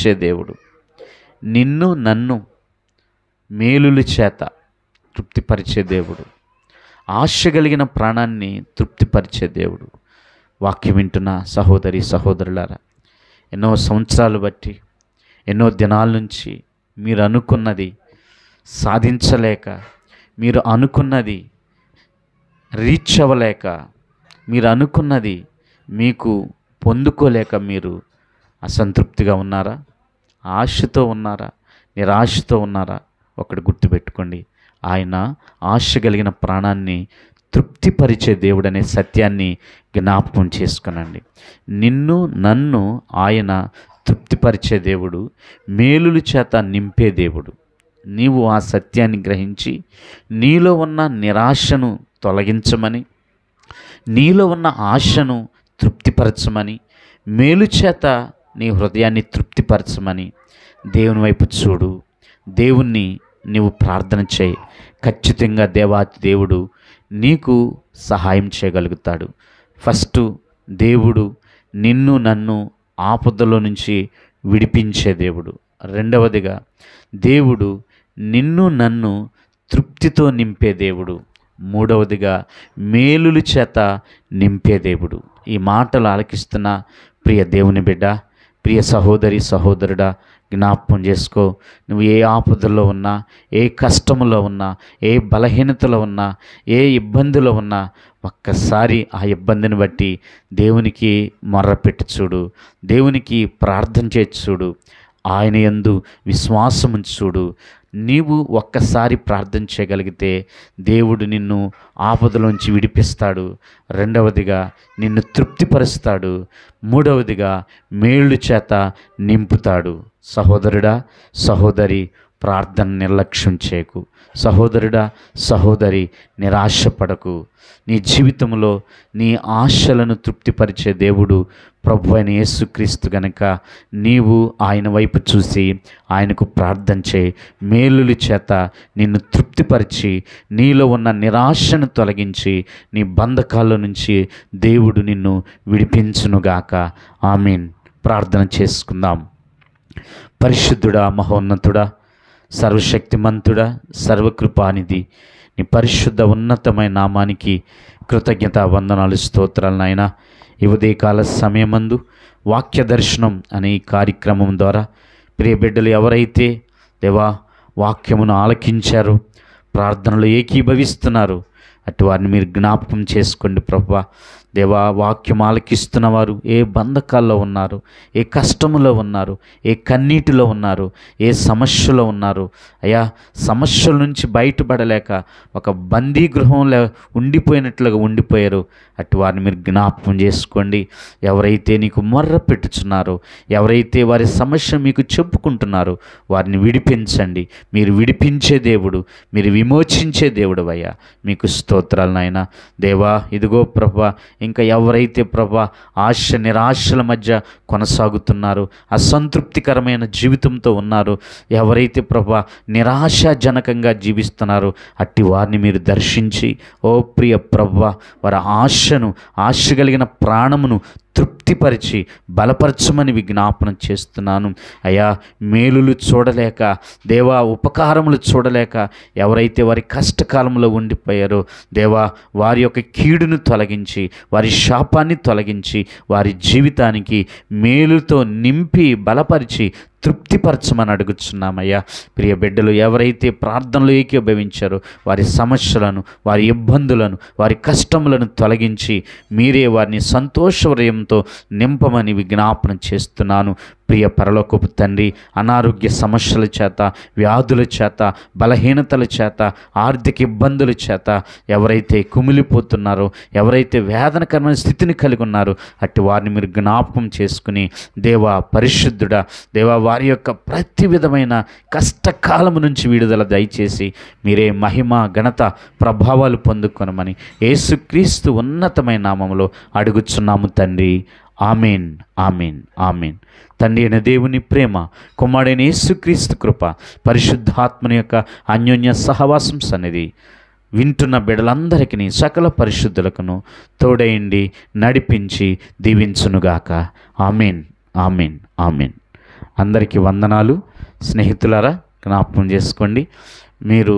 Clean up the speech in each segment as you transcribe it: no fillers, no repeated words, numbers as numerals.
తృప్తిపరిచే దేవుడు. నిన్ను నన్ను మేలుల చేత తృప్తిపరిచే దేవుడు. ఆశ కలిగిన ప్రాణాన్ని తృప్తిపరిచే దేవుడు. వాక్యం వింటున్న సహోదరి సహోదరులారా, ఎన్నో సంవత్సరాలు బట్టి, ఎన్నో దినాల నుంచి మీరు అనుకున్నది సాధించలేక, మీరు అనుకున్నది రీచ్ అవ్వలేక, మీరు అనుకున్నది మీకు పొందుకోలేక మీరు అసంతృప్తిగా ఉన్నారా? ఆశతో ఉన్నారా? నిరాశతో ఉన్నారా? ఒకటి గుర్తుపెట్టుకోండి, ఆయన ఆశ కలిగిన ప్రాణాన్ని తృప్తిపరిచే దేవుడనే సత్యాన్ని జ్ఞాపకం చేసుకునండి. నిన్ను నన్ను ఆయన తృప్తిపరిచే దేవుడు, మేలుల చేత నింపే దేవుడు. నీవు ఆ సత్యాన్ని గ్రహించి నీలో ఉన్న నిరాశను తొలగించమని, నీలో ఉన్న ఆశను తృప్తిపరచమని, మేలు చేత నీ హృదయాన్ని తృప్తిపరచమని దేవుని వైపు చూడు. దేవుణ్ణి నీవు ప్రార్థన చేయి. ఖచ్చితంగా దేవాతి దేవుడు నీకు సహాయం చేయగలుగుతాడు. ఫస్ట్, దేవుడు నిన్ను నన్ను ఆపదలో నుంచి విడిపించే దేవుడు. రెండవదిగా, దేవుడు నిన్ను నన్ను తృప్తితో నింపే దేవుడు. మూడవదిగా, మేలుల చేత నింపే దేవుడు. ఈ మాటలు ఆలకిస్తున్న ప్రియ దేవుని బిడ్డ, ప్రియ సహోదరి సహోదరుడా, జ్ఞాపకం చేసుకో. నువ్వు ఏ ఆపదలో ఉన్నా, ఏ కష్టములో ఉన్నా, ఏ బలహీనతలో ఉన్నా, ఏ ఇబ్బందిలో ఉన్నా, ఒక్కసారి ఆ ఇబ్బందిని బట్టి దేవునికి మొర్రపెట్టి చూడు. దేవునికి ప్రార్థన చేసి చూడు. ఆయన యందు విశ్వాసం ఉంచి చూడు. నీవు ఒక్కసారి ప్రార్థన చేయగలిగితే దేవుడు నిన్ను ఆపదలోంచి విడిపిస్తాడు. రెండవదిగా, నిన్ను తృప్తిపరుస్తాడు. మూడవదిగా, మేలు చేత నింపుతాడు. సహోదరుడా సహోదరి, ప్రార్థన నిర్లక్ష్యం చేయకు. సహోదరుడా సహోదరి, నిరాశపడకు. నీ జీవితంలో నీ ఆశలను తృప్తిపరిచే దేవుడు ప్రభు అయిన యేసుక్రీస్తు గనుక నీవు ఆయన వైపు చూసి ఆయనకు ప్రార్థన చేయి. మేలుల చేత నిన్ను తృప్తిపరిచి నీలో ఉన్న నిరాశను తొలగించి నీ బంధకాల నుంచి దేవుడు నిన్ను విడిపించునుగాక. ఆమేన్. ప్రార్థన చేసుకుందాం. పరిశుద్ధుడా, మహోన్నతుడా, సర్వశక్తిమంతుడా, సర్వకృపానిధి, నీ పరిశుద్ధ ఉన్నతమైన నామానికి కృతజ్ఞత వందనాలు, స్తోత్రాలు నాయనా. ఈ ఉదయకాల సమయమందు వాక్య దర్శనం అనే ఈ కార్యక్రమం ద్వారా ప్రియ బిడ్డలు ఎవరైతే దేవా వాక్యమును ఆలకించారో, ప్రార్థనలు ఏకీభవిస్తున్నారు, అటు వారిని మీరు జ్ఞాపకం చేసుకోండి ప్రభువా. దేవా, వాక్యం ఆలకిస్తున్న వారు ఏ బంధకాల్లో ఉన్నారు, ఏ కష్టములో ఉన్నారు, ఏ కన్నీటిలో ఉన్నారు, ఏ సమస్యలో ఉన్నారు, అయ్యా సమస్యల నుంచి బయటపడలేక ఒక బందీ గృహంలో ఉండిపోయినట్లుగా ఉండిపోయారు, అటు వారిని మీరు జ్ఞాపకం చేసుకోండి. ఎవరైతే నీకు మొర్ర పెట్టుచున్నారో, ఎవరైతే వారి సమస్య మీకు చెప్పుకుంటున్నారో వారిని విడిపించండి. మీరు విడిపించే దేవుడు, మీరు విమోచించే దేవుడు అయ్యా. మీకు స్తోత్రాలు నాయనా. దేవా, ఇదిగో ప్రభా, ఇంకా ఎవరైతే ప్రభా ఆశ నిరాశల మధ్య కొనసాగుతున్నారో, అసంతృప్తికరమైన జీవితంతో ఉన్నారు, ఎవరైతే ప్రభా నిరాశాజనకంగా జీవిస్తున్నారో అట్టి వారిని మీరు దర్శించి, ఓ ప్రియ ప్రభా, వారి ఆశ కలిగిన ప్రాణమును తృప్తిపరిచి బలపరచమని విజ్ఞాపన చేస్తున్నాను. అయ్యా, మేలులు చూడలేక, దేవా ఉపకారములు చూడలేక ఎవరైతే వారి కష్టకాలంలో ఉండిపోయారో దేవా, వారి యొక్క కీడును తొలగించి, వారి శాపాన్ని తొలగించి, వారి జీవితానికి మేలుతో నింపి బలపరిచి తృప్తిపరచమని అడుగుతున్నామయ్యా. ప్రియ బిడ్డలు ఎవరైతే ప్రార్థనలు ఏకీభవించారో వారి సమస్యలను, వారి ఇబ్బందులను, వారి కష్టములను తొలగించి మీరే వారిని సంతోషవరయంతో నింపమని విజ్ఞాపన చేస్తున్నాను. ప్రియ పరలోకపు తండ్రి, అనారోగ్య సమస్యల చేత, వ్యాధుల చేత, బలహీనతల చేత, ఆర్థిక ఇబ్బందుల చేత ఎవరైతే కుమిలిపోతున్నారో, ఎవరైతే వేదనకరమైన స్థితిని కలిగి ఉన్నారో అట్టి వారిని మీరు జ్ఞాపకం చేసుకుని దేవా పరిశుద్ధుడా, దేవా వారి యొక్క ప్రతి విధమైన కష్టకాలము నుంచి విడుదల దయచేసి మీరే మహిమ ఘనత ప్రభావాలు పొందుకొనమని యేసుక్రీస్తు ఉన్నతమైన నామములో అడుగుచున్నాము తండ్రి. ఆమేన్, ఆమేన్, ఆమేన్. తండ్రి అయిన దేవుని ప్రేమ, కుమారుడైన యేసుక్రీస్తు కృప, పరిశుద్ధాత్మని యొక్క అన్యోన్య సహవాసం సన్నిధి వింటున్న బిడ్డలందరికీ, సకల పరిశుద్ధులకును తోడైండి నడిపించి దీవించునుగాక. ఆమేన్, ఆమేన్, ఆమేన్. అందరికీ వందనాలు. స్నేహితులారా, జ్ఞాపకం చేసుకోండి, మీరు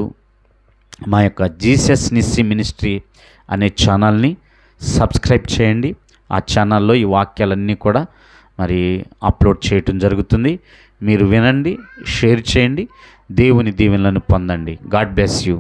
మా యొక్క జీసస్ నిస్సి మినిస్ట్రీ అనే ఛానల్ని సబ్స్క్రైబ్ చేయండి. ఆ ఛానల్లో ఈ వాక్యాలన్నీ కూడా మరి అప్లోడ్ చేయటం జరుగుతుంది. మీరు వినండి, షేర్ చేయండి, దేవుని దీవెనలను పొందండి. God bless you.